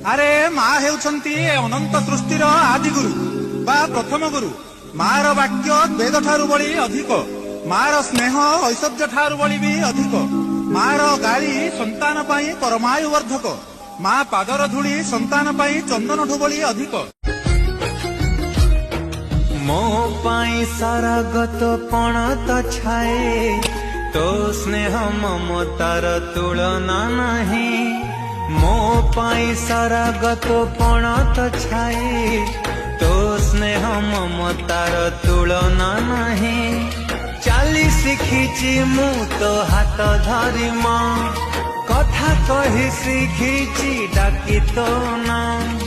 ଆରେ ମା ହେଉଛନ୍ତି ଅନନ୍ତ ସୃଷ୍ଟିର ଆଦି ଗୁରୁ ବା ପ୍ରଥମ ଗୁରୁ। ମାର ବାକ୍ୟ ବେଦ ଠାରୁ ବଳି ଅଧିକ, ମାର ସ୍ନେହ ଐଶ୍ୱର୍ଯ୍ୟ ଠାରୁ ବଳି ବି ଅଧିକ। ମାର ଗାଳି ସନ୍ତାନ ପାଇଁ ପରମାୟୁ ବର୍ଦ୍ଧକ, ମା ପାଦର ଧୂଳି ସନ୍ତାନ ପାଇଁ ଚନ୍ଦନଠୁ ବଳି ଅଧିକ। ମୋ ପାଇଁ ସାରା ଗତ ପଣତ ଛାଏ, ତୋ ସ୍ନେହ ମମତାର ତୁଳନା ନାହିଁ। ମୋ ପାଇଁ ସାରା ଗତ ପଣତ ଛାଏ, ତୋ ସ୍ନେହ ମମତାର ତୁଳନା ନାହିଁ। ଚାଲି ଶିଖିଛି ମୁଁ ତୋ ହାତ ଧରି ମା, କଥା କହି ଶିଖିଛି ଡାକି ତୋ ନାଁ।